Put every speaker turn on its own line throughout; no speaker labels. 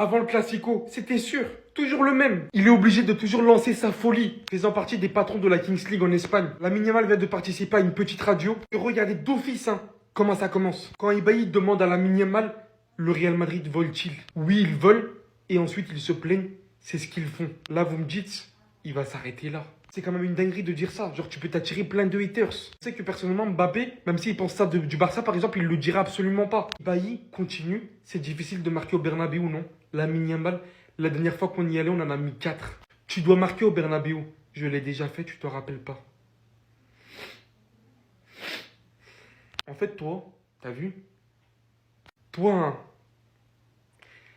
Avant le Classico, c'était sûr. Toujours le même. Il est obligé de toujours lancer sa folie. Faisant partie des patrons de la Kings League en Espagne. Lamine Yamal vient de participer à une petite radio. Et regardez d'office, comment ça commence. Quand Ibaï demande à Lamine Yamal, le Real Madrid vole-t-il? Oui, ils volent. Et ensuite, ils se plaignent. C'est ce qu'ils font. Là, vous me dites, il va s'arrêter là. C'est quand même une dinguerie de dire ça. Genre, tu peux t'attirer plein de haters. Tu sais que personnellement, Mbappé, même s'il pense ça du Barça, par exemple, il le dira absolument pas. Bailly continue. C'est difficile de marquer au Bernabéu, non? Lamine Yamal, la dernière fois qu'on y allait, on en a mis 4. Tu dois marquer au Bernabéu. Je l'ai déjà fait, tu te rappelles pas. En fait, toi, t'as vu? Toi,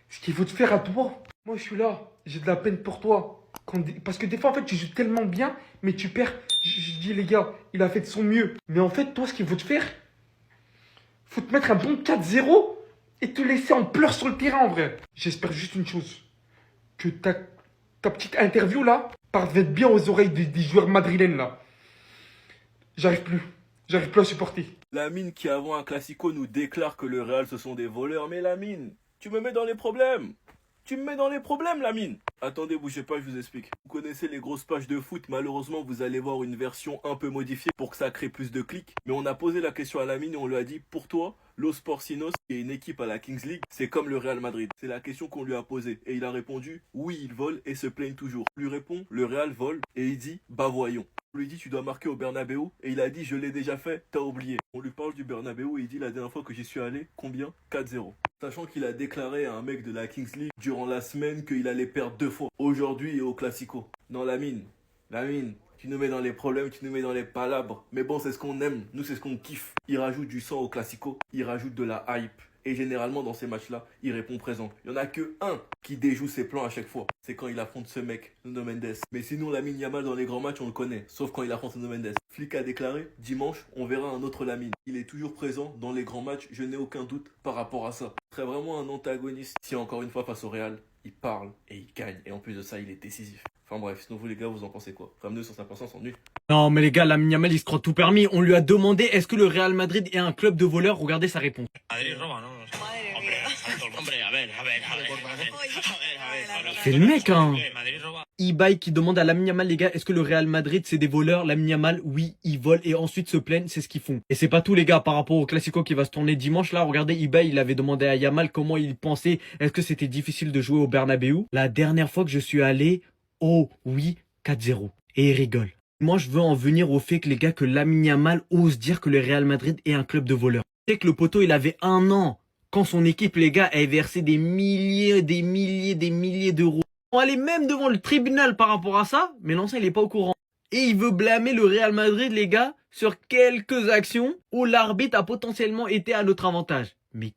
ce qu'il faut te faire à toi. Moi, je suis là. J'ai de la peine pour toi. Parce que des fois, en fait, tu joues tellement bien, mais tu perds. Je dis, les gars, il a fait de son mieux. Mais en fait, toi, ce qu'il faut te faire, faut te mettre un bon 4-0 et te laisser en pleurs sur le terrain, en vrai. J'espère juste une chose. Que ta petite interview, là, parvienne bien aux oreilles des joueurs madrilènes, là. J'arrive plus. J'arrive plus à supporter.
Lamine qui avant un Classico nous déclare que le Real ce sont des voleurs. Mais Lamine, tu me mets dans les problèmes. Tu me mets dans les problèmes, Lamine. Attendez, bougez pas, je vous explique. Vous connaissez les grosses pages de foot, malheureusement vous allez voir une version un peu modifiée pour que ça crée plus de clics. Mais on a posé la question à Lamine et on lui a dit, pour toi, Los Porcinos, qui est une équipe à la Kings League, c'est comme le Real Madrid. C'est la question qu'on lui a posée. Et il a répondu, oui, ils volent et se plaignent toujours. On lui répond, le Real vole et il dit, bah voyons. On lui dit, tu dois marquer au Bernabéu et il a dit, je l'ai déjà fait, t'as oublié. On lui parle du Bernabéu et il dit, la dernière fois que j'y suis allé, combien? 4-0. Sachant qu'il a déclaré à un mec de la Kings League durant la semaine qu'il allait perdre 2 fois, aujourd'hui et au Classico. Non, Lamine, tu nous mets dans les problèmes, tu nous mets dans les palabres. Mais bon, c'est ce qu'on aime, nous c'est ce qu'on kiffe. Il rajoute du sang au Classico, il rajoute de la hype. Et généralement dans ces matchs-là, il répond présent. Il n'y en a que un qui déjoue ses plans à chaque fois. C'est quand il affronte ce mec, Nuno Mendes. Mais sinon, Lamine Yamal dans les grands matchs, on le connaît. Sauf quand il affronte Nuno Mendes. Flick a déclaré, dimanche, on verra un autre Lamine. Il est toujours présent dans les grands matchs, je n'ai aucun doute par rapport à ça. Il serait vraiment un antagoniste si encore une fois face au Real, il parle et il gagne. Et en plus de ça, il est décisif. Enfin bref, sinon vous les gars, vous en pensez quoi? Ramenez sur 5% sans nul.
Non, mais les gars, Lamine Yamal, il se croit tout permis. On lui a demandé, est-ce que le Real Madrid est un club de voleurs? Regardez sa réponse.
Madrid roba, ¿no? Hombre, a ver, a ver, a ver, a ver, a ver.
C'est le mec, hein.
Madrid roba.
Ibai qui demande à Lamine Yamal, les gars, est-ce que le Real Madrid c'est des voleurs? Lamine Yamal, oui, ils volent et ensuite se plaignent, c'est ce qu'ils font. Et c'est pas tout les gars, par rapport au Classico qui va se tourner dimanche, là, regardez, Ibai, il avait demandé à Yamal comment il pensait, est-ce que c'était difficile de jouer au Bernabéu? La dernière fois que je suis allé, oh oui, 4-0. Et il rigole. Moi, je veux en venir au fait que les gars, que Lamine Yamal ose dire que le Real Madrid est un club de voleurs. Tu sais que le poteau, il avait 1 an. Quand son équipe, les gars, avait versé des milliers d'euros. On allait même devant le tribunal par rapport à ça, mais l'ancien, il est pas au courant. Et il veut blâmer le Real Madrid, les gars, sur quelques actions où l'arbitre a potentiellement été à notre avantage. Mais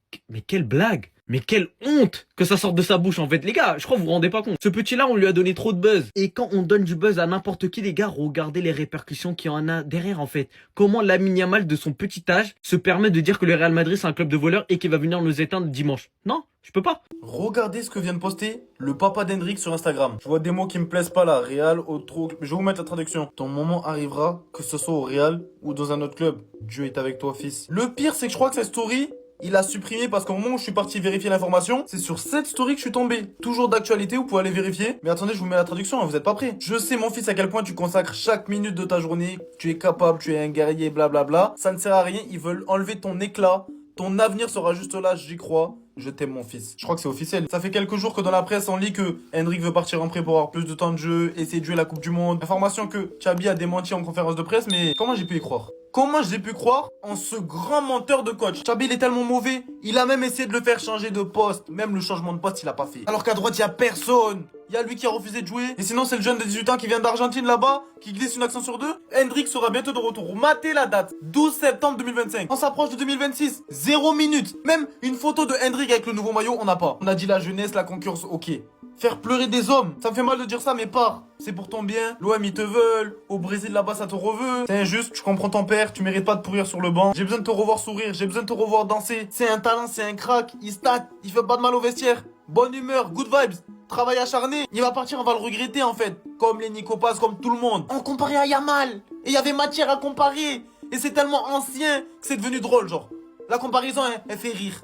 quelle blague! Mais quelle honte que ça sorte de sa bouche en fait, les gars, je crois que vous vous rendez pas compte. Ce petit-là, on lui a donné trop de buzz. Et quand on donne du buzz à n'importe qui, les gars, regardez les répercussions qu'il y en a derrière en fait. Comment Lamine Yamal, de son petit âge, se permet de dire que le Real Madrid c'est un club de voleurs et qu'il va venir nous éteindre dimanche? Non, je peux pas.
Regardez ce que vient de poster le papa d'Hendrik sur Instagram. Je vois des mots qui me plaisent pas là. Real, Otro. Je vais vous mettre la traduction. Ton moment arrivera, que ce soit au Real ou dans un autre club. Dieu est avec toi, fils. Le pire, c'est que je crois que cette story, il a supprimé parce qu'au moment où je suis parti vérifier l'information, c'est sur cette story que je suis tombé. Toujours d'actualité, vous pouvez aller vérifier. Mais attendez, je vous mets la traduction, hein, vous êtes pas prêts. Je sais, mon fils, à quel point tu consacres chaque minute de ta journée. Tu es capable, tu es un guerrier, blablabla. Ça ne sert à rien, ils veulent enlever ton éclat. Ton avenir sera juste là, j'y crois. Je t'aime mon fils. Je crois que c'est officiel. Ça fait quelques jours que dans la presse on lit que Hendrik veut partir en prêt pour avoir plus de temps de jeu, essayer de jouer la Coupe du Monde. Information que Xabi a démenti en conférence de presse, mais comment j'ai pu y croire? Comment j'ai pu croire en ce grand menteur de coach? Xabi il est tellement mauvais, il a même essayé de le faire changer de poste. Même le changement de poste il a pas fait. Alors qu'à droite il y a personne. Il y a lui qui a refusé de jouer. Et sinon c'est le jeune de 18 ans qui vient d'Argentine là-bas, qui glisse une action sur deux. Hendrik sera bientôt de retour. Matez la date. 12 septembre 2025. On s'approche de 2026. 0 minutes. Même une photo de Hendrik avec le nouveau maillot, on n'a pas. On a dit la jeunesse, la concurrence, ok. Faire pleurer des hommes. Ça me fait mal de dire ça, mais pars. C'est pour ton bien. L'OM, ils te veulent. Au Brésil, là-bas, ça te reveut. C'est injuste. Je comprends ton père. Tu mérites pas de pourrir sur le banc. J'ai besoin de te revoir sourire. J'ai besoin de te revoir danser. C'est un talent, c'est un crack. Il stat. Il fait pas de mal au vestiaire. Bonne humeur. Good vibes. Travail acharné. Il va partir, on va le regretter, en fait. Comme les Nico Paz, comme tout le monde. On comparait à Yamal. Et il y avait matière à comparer. Et c'est tellement ancien que c'est devenu drôle, genre. La comparaison, elle fait rire.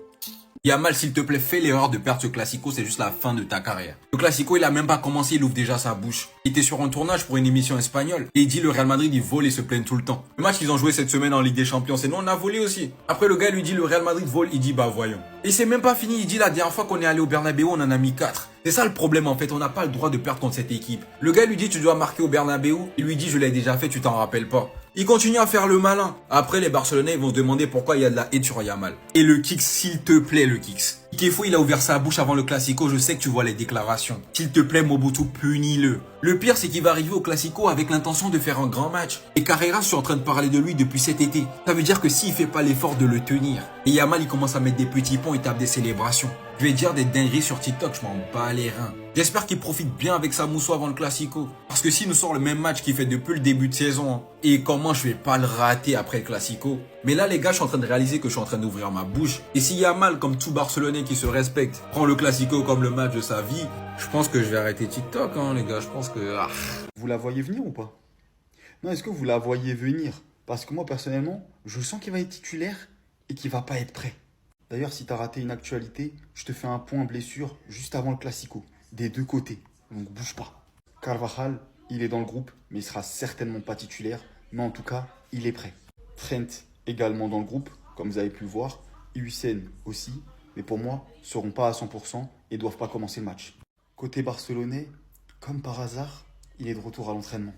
Yamal, s'il te plaît, fais l'erreur de perdre ce Classico, c'est juste la fin de ta carrière. Le Classico, il a même pas commencé, il ouvre déjà sa bouche. Il était sur un tournage pour une émission espagnole et il dit le Real Madrid, il vole et se plaigne tout le temps. Le match qu'ils ont joué cette semaine en Ligue des Champions, c'est non, on a volé aussi. Après, le gars lui dit le Real Madrid vole, il dit bah voyons. Et c'est même pas fini, il dit la dernière fois qu'on est allé au Bernabéu, on en a mis 4. C'est ça le problème en fait, on n'a pas le droit de perdre contre cette équipe. Le gars lui dit tu dois marquer au Bernabéu, il lui dit je l'ai déjà fait, tu t'en rappelles pas. Il continue à faire le malin. Après, les Barcelonais, ils vont se demander pourquoi il y a de la haine sur Yamal. Et le Kicks, s'il te plaît, le Kicks. Kefou, il a ouvert sa bouche avant le Classico, je sais que tu vois les déclarations. S'il te plaît, Mobutu, punis-le. Le pire, c'est qu'il va arriver au Classico avec l'intention de faire un grand match. Et Carrera, je suis en train de parler de lui depuis cet été. Ça veut dire que s'il fait pas l'effort de le tenir. Et Yamal, il commence à mettre des petits ponts et tape des célébrations. Je vais dire des dingueries sur TikTok, je m'en bats les reins. J'espère qu'il profite bien avec sa mousseau avant le Classico. Parce que s'il nous sort le même match qu'il fait depuis le début de saison, et comment je vais pas le rater après le Classico. Mais là les gars, je suis en train de réaliser que je suis en train d'ouvrir ma bouche. Et s'il y a mal, comme tout Barcelonais qui se respecte, prend le Classico comme le match de sa vie, je pense que je vais arrêter TikTok les gars, je pense que...
Vous la voyez venir ou pas? Non, est-ce que vous la voyez venir? Parce que moi personnellement, je sens qu'il va être titulaire et qu'il va pas être prêt. D'ailleurs, si t'as raté une actualité, je te fais un point blessure juste avant le Classico. Des deux côtés, donc bouge pas. Carvajal, il est dans le groupe, mais il sera certainement pas titulaire. Mais en tout cas, il est prêt. Trent également dans le groupe, comme vous avez pu le voir. Hussein aussi, mais pour moi, ne seront pas à 100% et doivent pas commencer le match. Côté barcelonais, comme par hasard, il est de retour à l'entraînement.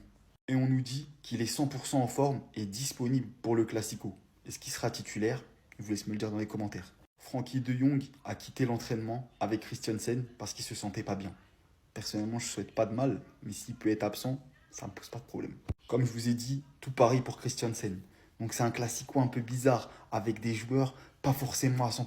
Et on nous dit qu'il est 100% en forme et disponible pour le Classico. Est-ce qu'il sera titulaire? Je vous laisse me le dire dans les commentaires. Frankie de Jong a quitté l'entraînement avec Christiansen parce qu'il se sentait pas bien. Personnellement, je ne souhaite pas de mal, mais s'il peut être absent, ça ne me pose pas de problème. Comme je vous ai dit, tout pareil pour Christiansen. Donc c'est un Classico un peu bizarre, avec des joueurs pas forcément à 100%.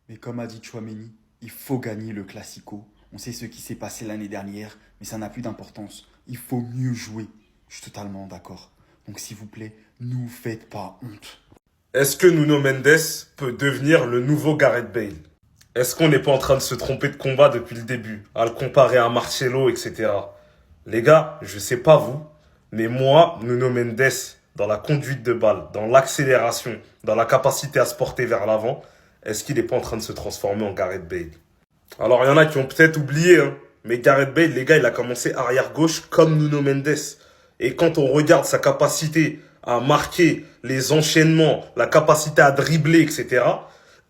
Mais comme a dit Tchouaméni, il faut gagner le Classico. On sait ce qui s'est passé l'année dernière, mais ça n'a plus d'importance. Il faut mieux jouer. Je suis totalement d'accord. Donc s'il vous plaît, ne nous faites pas honte.
Est-ce que Nuno Mendes peut devenir le nouveau Gareth Bale? Est-ce qu'on n'est pas en train de se tromper de combat depuis le début, à le comparer à Marcelo, etc. Les gars, je sais pas vous, mais moi, Nuno Mendes, dans la conduite de balle, dans l'accélération, dans la capacité à se porter vers l'avant, est-ce qu'il n'est pas en train de se transformer en Gareth Bale? Alors, il y en a qui ont peut-être oublié, mais Gareth Bale, les gars, il a commencé arrière-gauche comme Nuno Mendes. Et quand on regarde sa capacité à marquer les enchaînements, la capacité à dribbler, etc.,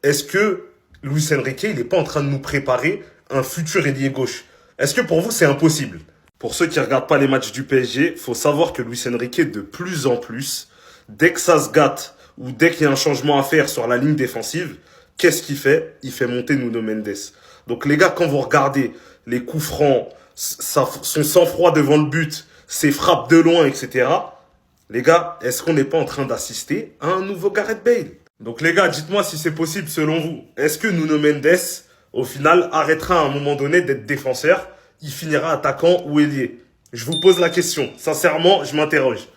est-ce que Luis Enrique, il n'est pas en train de nous préparer un futur ailier gauche? Est-ce que pour vous, c'est impossible? Pour ceux qui regardent pas les matchs du PSG, faut savoir que Luis Enrique, de plus en plus, dès que ça se gâte ou dès qu'il y a un changement à faire sur la ligne défensive, qu'est-ce qu'il fait? Il fait monter Nuno Mendes. Donc les gars, quand vous regardez les coups francs, son sang-froid devant le but, ses frappes de loin, etc., les gars, est-ce qu'on n'est pas en train d'assister à un nouveau Gareth Bale? Donc les gars, dites-moi si c'est possible selon vous. Est-ce que Nuno Mendes, au final, arrêtera à un moment donné d'être défenseur? Il finira attaquant ou ailier? Je vous pose la question. Sincèrement, je m'interroge.